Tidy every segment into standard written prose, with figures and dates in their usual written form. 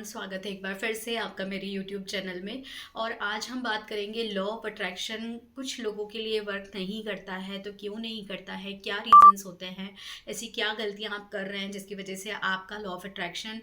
Everyone, स्वागत है एक बार फिर से आपका मेरे यूट्यूब चैनल में। और आज हम बात करेंगे लॉ ऑफ अट्रैक्शन कुछ लोगों के लिए वर्क नहीं करता है तो क्यों नहीं करता है, क्या रीजंस होते हैं, ऐसी क्या गलतियां आप कर रहे हैं जिसकी वजह से आपका लॉ ऑफ अट्रैक्शन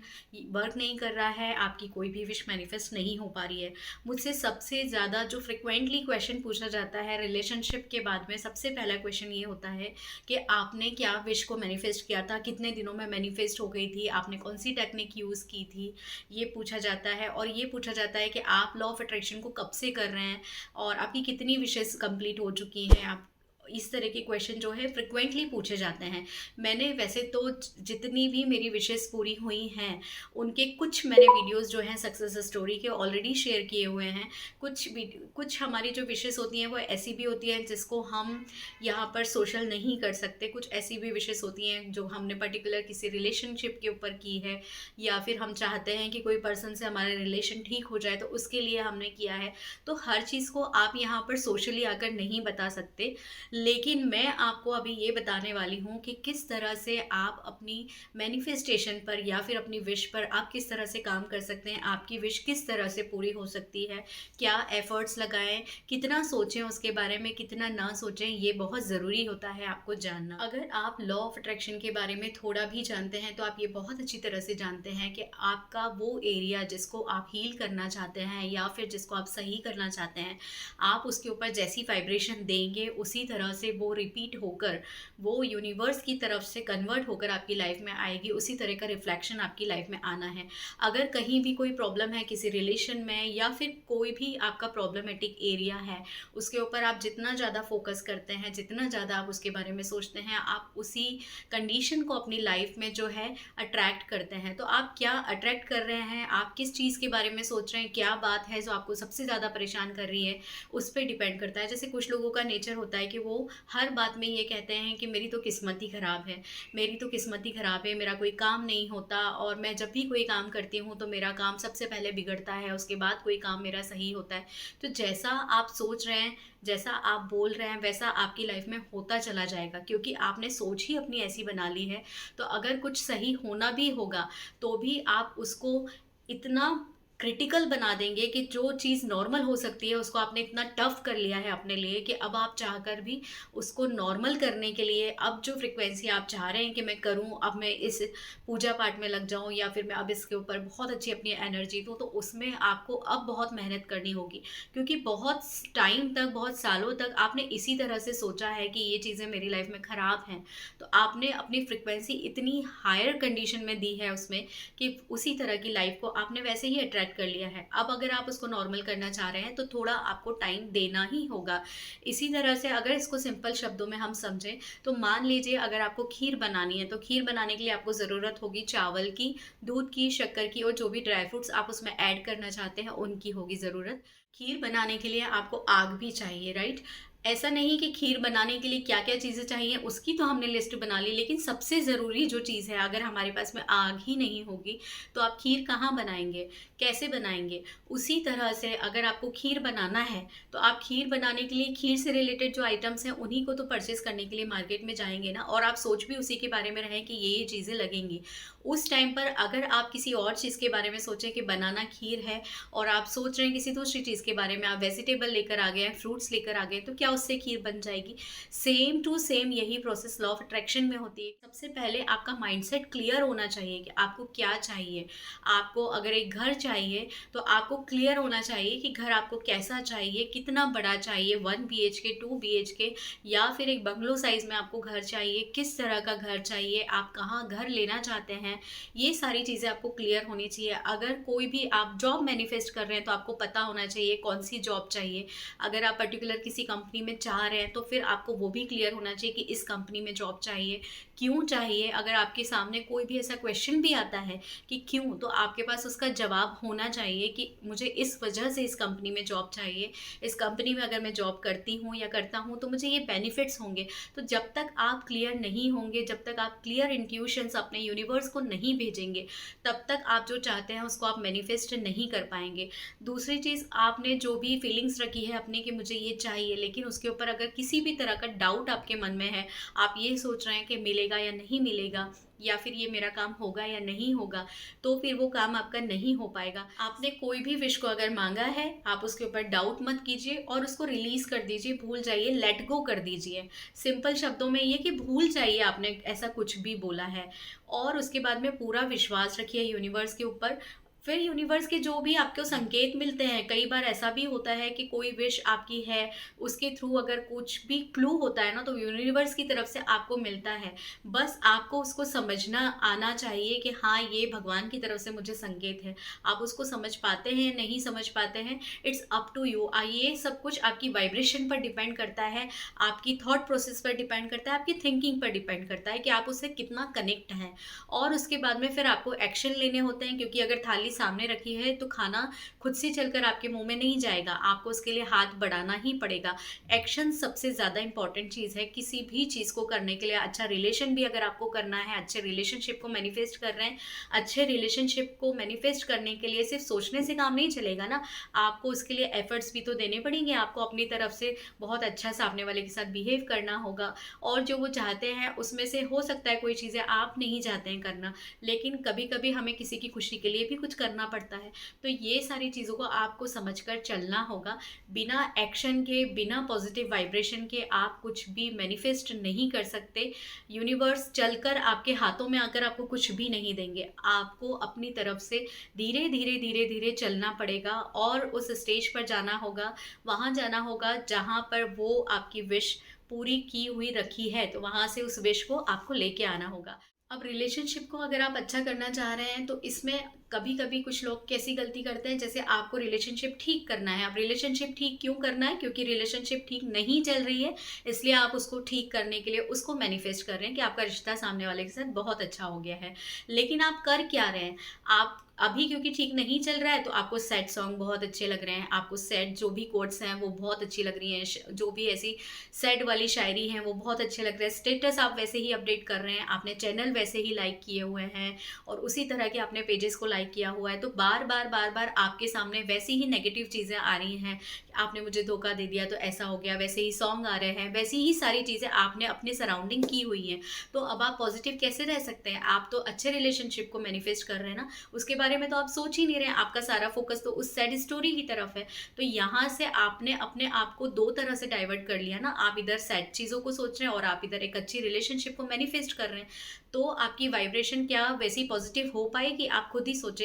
वर्क नहीं कर रहा है, आपकी कोई भी विश मैनिफेस्ट नहीं हो पा रही है। मुझसे सबसे ज़्यादा जो फ्रिक्वेंटली क्वेश्चन पूछा जाता है रिलेशनशिप के बाद में, सबसे पहला क्वेश्चन ये होता है कि आपने क्या विश को मैनिफेस्ट किया था, कितने दिनों में मैनिफेस्ट हो गई थी, आपने कौन सी टेक्निक यूज़ की थी, ये पूछा जाता है। और ये पूछा जाता है कि आप लॉ ऑफ अट्रैक्शन को कब से कर रहे हैं और आपकी कितनी विशेस कंप्लीट हो चुकी हैं। आप इस तरह के क्वेश्चन जो है फ्रिक्वेंटली पूछे जाते हैं। मैंने वैसे तो जितनी भी मेरी विशेस पूरी हुई हैं उनके कुछ मैंने वीडियोस जो हैं सक्सेस स्टोरी के ऑलरेडी शेयर किए हुए हैं। कुछ हमारी जो विशेस होती हैं वो ऐसी भी होती हैं जिसको हम यहाँ पर सोशल नहीं कर सकते। कुछ ऐसी भी विशेस होती हैं जो हमने पर्टिकुलर किसी रिलेशनशिप के ऊपर की है, या फिर हम चाहते हैं कि कोई पर्सन से हमारा रिलेशन ठीक हो जाए तो उसके लिए हमने किया है। तो हर चीज़ को आप यहाँ पर सोशली आकर नहीं बता सकते, लेकिन मैं आपको अभी ये बताने वाली हूँ कि किस तरह से आप अपनी मैनिफेस्टेशन पर या फिर अपनी विश पर आप किस तरह से काम कर सकते हैं, आपकी विश किस तरह से पूरी हो सकती है, क्या एफर्ट्स लगाएं, कितना सोचें उसके बारे में, कितना ना सोचें, ये बहुत ज़रूरी होता है आपको जानना। अगर आप लॉ ऑफ अट्रैक्शन के बारे में थोड़ा भी जानते हैं तो आप ये बहुत अच्छी तरह से जानते हैं कि आपका वो एरिया जिसको आप हील करना चाहते हैं या फिर जिसको आप सही करना चाहते हैं, आप उसके ऊपर जैसी वाइब्रेशन देंगे उसी तरह से वो रिपीट होकर, वो यूनिवर्स की तरफ से कन्वर्ट होकर आपकी लाइफ में आएगी। उसी तरह का रिफ्लेक्शन आपकी लाइफ में आना है। अगर कहीं भी कोई प्रॉब्लम है किसी रिलेशन में या फिर कोई भी आपका प्रॉब्लमेटिक एरिया है, उसके ऊपर आप जितना ज़्यादा फोकस करते हैं, जितना ज़्यादा आप उसके बारे में सोचते हैं, आप उसी कंडीशन को अपनी लाइफ में जो है अट्रैक्ट करते हैं। तो आप क्या अट्रैक्ट कर रहे हैं, आप किस चीज़ के बारे में सोच रहे हैं, क्या बात है जो आपको सबसे ज़्यादा परेशान कर रही है, उस पर डिपेंड करता है। जैसे कुछ लोगों का नेचर होता है कि वो हर बात में ये कहते हैं कि मेरी तो किस्मत ही ख़राब है, मेरी तो किस्मत ही ख़राब है, मेरा कोई काम नहीं होता, और मैं जब भी कोई काम करती हूँ तो मेरा काम सबसे पहले बिगड़ता है, उसके बाद कोई काम मेरा सही होता है। तो जैसा आप सोच रहे हैं, जैसा आप बोल रहे हैं, वैसा आपकी लाइफ में होता चला जाएगा, क्योंकि आपने सोच ही अपनी ऐसी बना ली है। तो अगर कुछ सही होना भी होगा तो भी आप उसको इतना क्रिटिकल बना देंगे कि जो चीज़ नॉर्मल हो सकती है उसको आपने इतना टफ कर लिया है अपने लिए कि अब आप चाहकर भी उसको नॉर्मल करने के लिए, अब जो फ्रिक्वेंसी आप चाह रहे हैं कि मैं करूं, अब मैं इस पूजा पाठ में लग जाऊं या फिर मैं अब इसके ऊपर बहुत अच्छी अपनी एनर्जी दूं, तो उसमें आपको अब बहुत मेहनत करनी होगी। क्योंकि बहुत टाइम तक, बहुत सालों तक आपने इसी तरह से सोचा है कि ये चीज़ें मेरी लाइफ में ख़राब हैं, तो आपने अपनी फ्रिक्वेंसी इतनी हायर कंडीशन में दी है उसमें कि उसी तरह की लाइफ को आपने वैसे ही अट्रैक्ट कर लिया है। अब अगर आप उसको नॉर्मल करना चाह रहे हैं तो थोड़ा आपको टाइम देना ही होगा। इसी तरह से अगर इसको सिंपल शब्दों में हम समझें तो मान लीजिए अगर आपको खीर बनानी है तो खीर बनाने के लिए आपको ज़रूरत होगी चावल की, दूध की, शक्कर की, और जो भी ड्राई फ्रूट्स आप उसमें ऐड करना चाहते हैं उनकी होगी ज़रूरत। खीर बनाने के लिए आपको आग भी चाहिए, राइट? ऐसा नहीं कि खीर बनाने के लिए क्या क्या चीज़ें चाहिए उसकी तो हमने लिस्ट बना ली, लेकिन सबसे ज़रूरी जो चीज़ है, अगर हमारे पास में आग ही नहीं होगी तो आप खीर कहाँ बनाएंगे, कैसे बनाएंगे? उसी तरह से अगर आपको खीर बनाना है तो आप खीर बनाने के लिए खीर से रिलेटेड जो आइटम्स हैं उन्हीं को तो परचेज़ करने के लिए मार्केट में जाएंगे ना, और आप सोच भी उसी के बारे में रहें कि ये चीज़ें लगेंगी। उस टाइम पर अगर आप किसी और चीज़ के बारे में सोचें कि बनाना खीर है और आप सोच रहे हैं किसी दूसरी चीज़ के बारे में, आप वेजिटेबल लेकर आ गए हैं, फ्रूट्स लेकर आ गए, तो क्या उससे खीर बन जाएगी? सेम टू सेम यही प्रोसेस लॉ ऑफ अट्रैक्शन में होती है। सबसे पहले आपका माइंडसेट क्लियर होना चाहिए कि आपको क्या चाहिए। आपको अगर एक घर चाहिए तो आपको क्लियर होना चाहिए कि घर आपको कैसा चाहिए, कितना बड़ा चाहिए, 1 BHK, 2 BHK, या फिर एक बंगलो साइज में आपको घर चाहिए, किस तरह का घर चाहिए, आप कहाँ घर लेना चाहते हैं, ये सारी चीज़ें आपको क्लियर होनी चाहिए। अगर कोई भी आप जॉब मैनिफेस्ट कर रहे हैं तो आपको पता होना चाहिए कौन सी जॉब चाहिए। अगर आप पर्टिकुलर किसी कंपनी में चाह रहे हैं तो फिर आपको वो भी क्लियर होना चाहिए कि इस कंपनी में जॉब चाहिए, क्यों चाहिए। अगर आपके सामने कोई भी ऐसा क्वेश्चन भी आता है कि क्यों, तो आपके पास उसका जवाब होना चाहिए कि मुझे इस वजह से इस कंपनी में जॉब चाहिए, इस कंपनी में अगर मैं जॉब करती हूँ या करता हूँ तो मुझे ये बेनिफिट्स होंगे। तो जब तक आप क्लियर नहीं होंगे, जब तक आप क्लियर इंट्यूशंस अपने यूनिवर्स को नहीं भेजेंगे, तब तक आप जो चाहते हैं उसको आप मैनिफेस्ट नहीं कर पाएंगे। दूसरी चीज़, आपने जो भी फीलिंग्स रखी है अपनी कि मुझे ये चाहिए, लेकिन उसके ऊपर अगर किसी भी तरह का डाउट आपके मन में है, आप ये सोच रहे हैं कि मिलेगा या नहीं मिलेगा, या फिर ये मेरा काम होगा या नहीं होगा, तो फिर वो काम आपका नहीं हो पाएगा। आपने कोई भी विश को अगर मांगा है, आप उसके ऊपर डाउट मत कीजिए और उसको रिलीज कर दीजिए, भूल जाइए, लेट गो कर दीजिए। सिंपल शब्दों में ये कि भूल जाइए आपने ऐसा कुछ भी बोला है, और उसके बाद में पूरा विश्वास रखिए यूनिवर्स के ऊपर। फिर यूनिवर्स के जो भी आपको संकेत मिलते हैं, कई बार ऐसा भी होता है कि कोई विश आपकी है, उसके थ्रू अगर कुछ भी क्लू होता है ना, तो यूनिवर्स की तरफ से आपको मिलता है। बस आपको उसको समझना आना चाहिए कि हाँ, ये भगवान की तरफ से मुझे संकेत है। आप उसको समझ पाते हैं, नहीं समझ पाते हैं, इट्स अप टू यू। ये सब कुछ आपकी वाइब्रेशन पर डिपेंड करता है, आपकी थॉट प्रोसेस पर डिपेंड करता है, आपकी थिंकिंग पर डिपेंड करता है कि आप उससे कितना कनेक्ट हैं। और उसके बाद में फिर आपको एक्शन लेने होते हैं, क्योंकि अगर थाली सामने रखी है तो खाना खुद से चलकर आपके मुंह में नहीं जाएगा, आपको उसके लिए हाथ बढ़ाना ही पड़ेगा। एक्शन सबसे ज़्यादा इंपॉर्टेंट चीज़ है किसी भी चीज़ को करने के लिए। अच्छा रिलेशन भी अगर आपको करना है, अच्छे रिलेशनशिप को मैनिफेस्ट कर रहे हैं, अच्छे रिलेशनशिप को मैनिफेस्ट करने के लिए सिर्फ सोचने से काम नहीं चलेगा ना, आपको उसके लिए एफर्ट्स भी तो देने पड़ेंगे। आपको अपनी तरफ से बहुत अच्छा सामने वाले के साथ बिहेव करना होगा, और जो वो चाहते हैं उसमें से हो सकता है कोई चीज़ें आप नहीं चाहते हैं करना, लेकिन कभी कभी हमें किसी की खुशी के लिए भी कुछ करना पड़ता है। तो ये सारी चीज़ों को आपको समझकर चलना होगा। बिना एक्शन के, बिना पॉजिटिव वाइब्रेशन के आप कुछ भी मैनिफेस्ट नहीं कर सकते। यूनिवर्स चलकर आपके हाथों में आकर आपको कुछ भी नहीं देंगे। आपको अपनी तरफ से धीरे धीरे धीरे धीरे चलना पड़ेगा, और उस स्टेज पर जाना होगा, वहाँ जाना होगा जहाँ पर वो आपकी विश पूरी की हुई रखी है, तो वहाँ से उस विश को आपको लेके आना होगा। अब रिलेशनशिप को अगर आप अच्छा करना चाह रहे हैं, तो इसमें कभी कभी कुछ लोग कैसी गलती करते हैं, जैसे आपको रिलेशनशिप ठीक करना है। अब रिलेशनशिप ठीक क्यों करना है? क्योंकि रिलेशनशिप ठीक नहीं चल रही है, इसलिए आप उसको ठीक करने के लिए उसको मैनिफेस्ट कर रहे हैं कि आपका रिश्ता सामने वाले के साथ बहुत अच्छा हो गया है। लेकिन आप कर क्या रहे हैं? आप अभी क्योंकि ठीक नहीं चल रहा है तो आपको सैड सॉन्ग बहुत अच्छे लग रहे हैं, आपको सैड जो भी कोट्स हैं वो बहुत अच्छी लग रही हैं, जो भी ऐसी सैड वाली शायरी हैं वो बहुत अच्छे लग रहे हैं। स्टेटस आप वैसे ही अपडेट कर रहे हैं, आपने चैनल वैसे ही लाइक किए हुए हैं, और उसी तरह के आपने पेजेस को लाइक किया हुआ है, तो बार बार बार बार आपके सामने वैसी ही नेगेटिव चीज़ें आ रही हैं। आपने मुझे धोखा दे दिया तो ऐसा हो गया, वैसे ही सॉन्ग आ रहे हैं, वैसी ही सारी चीज़ें आपने अपने सराउंडिंग की हुई हैं। तो अब आप पॉजिटिव कैसे रह सकते हैं? आप तो अच्छे रिलेशनशिप को मैनिफेस्ट कर रहे हैं ना, उसके बारे में तो आप सोच ही नहीं रहे हैं, आपका सारा फोकस तो उस सैड स्टोरी की तरफ है। तो यहाँ से आपने अपने आप को दो तरह से डाइवर्ट कर लिया ना, आप इधर सैड चीज़ों को सोच रहे हैं और आप इधर एक अच्छी रिलेशनशिप को मैनिफेस्ट कर रहे हैं। तो आपकी वाइब्रेशन क्या वैसी पॉजिटिव हो पाएगी? आप खुद ही सोचें।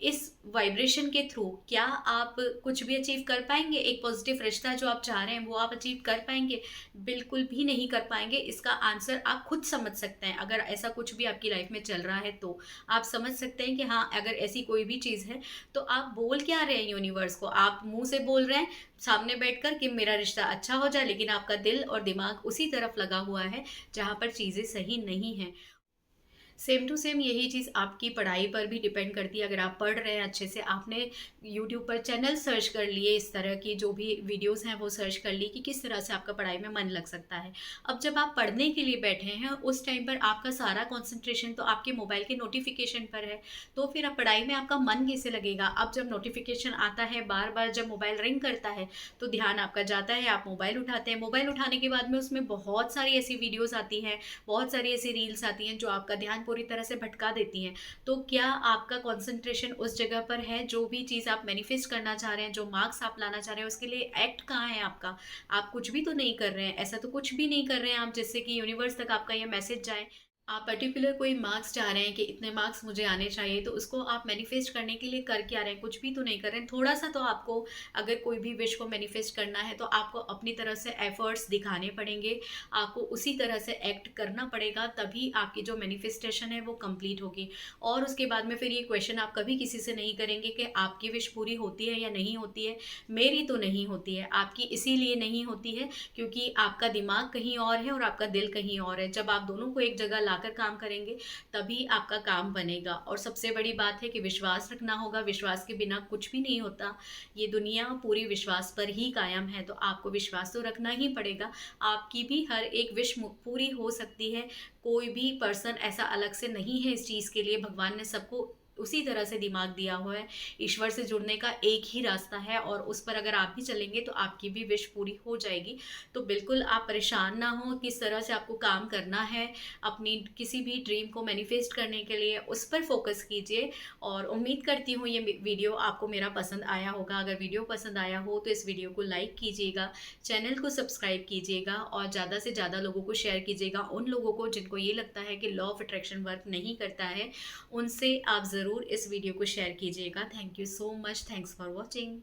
इस वाइब्रेशन के थ्रू क्या आप कुछ भी अचीव कर पाएंगे? एक पॉजिटिव रिश्ता जो आप चाह रहे हैं वो आप अचीव कर पाएंगे? बिल्कुल भी नहीं कर पाएंगे। इसका आंसर आप खुद समझ सकते हैं। अगर ऐसा कुछ भी आपकी लाइफ में चल रहा है तो आप समझ सकते हैं कि हाँ, अगर ऐसी कोई भी चीज़ है तो आप बोल क्या रहे हैं यूनिवर्स को? आप मुंह से बोल रहे हैं सामने बैठकर कि मेरा रिश्ता अच्छा हो जाए, लेकिन आपका दिल और दिमाग उसी तरफ लगा हुआ है जहाँ पर चीज़ें सही नहीं हैं। सेम टू सेम यही चीज़ आपकी पढ़ाई पर भी डिपेंड करती है। अगर आप पढ़ रहे हैं अच्छे से, आपने यूट्यूब पर चैनल सर्च कर लिए, इस तरह की जो भी वीडियोस हैं वो सर्च कर ली कि किस तरह से आपका पढ़ाई में मन लग सकता है। अब जब आप पढ़ने के लिए बैठे हैं, उस टाइम पर आपका सारा कंसंट्रेशन तो आपके मोबाइल के नोटिफिकेशन पर है, तो फिर आप पढ़ाई में आपका मन कैसे लगेगा? अब जब नोटिफिकेशन आता है, बार बार जब मोबाइल रिंग करता है, तो ध्यान आपका जाता है, आप मोबाइल उठाते हैं। मोबाइल उठाने के बाद में उसमें बहुत सारी ऐसी वीडियोज़ आती हैं, बहुत सारी ऐसी रील्स आती हैं जो आपका ध्यान पूरी तरह से भटका देती हैं। तो क्या आपका कंसंट्रेशन उस जगह पर है? जो भी चीज़ आप मैनिफेस्ट करना चाह रहे हैं, जो मार्क्स आप लाना चाह रहे हैं, उसके लिए एक्ट कहाँ है आपका? आप कुछ भी तो नहीं कर रहे हैं, ऐसा तो कुछ भी नहीं कर रहे हैं आप जिससे कि यूनिवर्स तक आपका ये मैसेज जाए। आप पर्टिकुलर कोई मार्क्स चाह रहे हैं कि इतने मार्क्स मुझे आने चाहिए, तो उसको आप मैनिफेस्ट करने के लिए कर क्या रहे हैं? कुछ भी तो नहीं कर रहे हैं। थोड़ा सा तो आपको, अगर कोई भी विश को मैनिफेस्ट करना है तो आपको अपनी तरफ से एफर्ट्स दिखाने पड़ेंगे, आपको उसी तरह से एक्ट करना पड़ेगा, तभी आपकी जो मैनिफेस्टेशन है वो कंप्लीट होगी। और उसके बाद में फिर ये क्वेश्चन आप कभी किसी से नहीं करेंगे कि आपकी विश पूरी होती है या नहीं होती है। मेरी तो नहीं होती है, आपकी इसीलिए नहीं होती है क्योंकि आपका दिमाग कहीं और है और आपका दिल कहीं और है। जब आप दोनों को एक जगह लाकर काम करेंगे तभी आपका काम बनेगा। और सबसे बड़ी बात है कि विश्वास रखना होगा, विश्वास के बिना कुछ भी नहीं होता। ये दुनिया पूरी विश्वास पर ही कायम है, तो आपको विश्वास तो रखना ही पड़ेगा। आपकी भी हर एक विश पूरी हो सकती है, कोई भी पर्सन ऐसा अलग से नहीं है इस चीज़ के लिए। भगवान ने सबको उसी तरह से दिमाग दिया हुआ है। ईश्वर से जुड़ने का एक ही रास्ता है और उस पर अगर आप भी चलेंगे तो आपकी भी विश पूरी हो जाएगी। तो बिल्कुल आप परेशान ना हो, किस तरह से आपको काम करना है अपनी किसी भी ड्रीम को मैनिफेस्ट करने के लिए, उस पर फोकस कीजिए। और उम्मीद करती हूँ ये वीडियो आपको मेरा पसंद आया होगा। अगर वीडियो पसंद आया हो तो इस वीडियो को लाइक कीजिएगा, चैनल को सब्सक्राइब कीजिएगा और ज़्यादा से ज़्यादा लोगों को शेयर कीजिएगा। उन लोगों को जिनको ये लगता है कि लॉ ऑफ अट्रैक्शन वर्क नहीं करता है, उनसे आप ज़रूर इस वीडियो को शेयर कीजिएगा। Thank you so much, thanks for watching.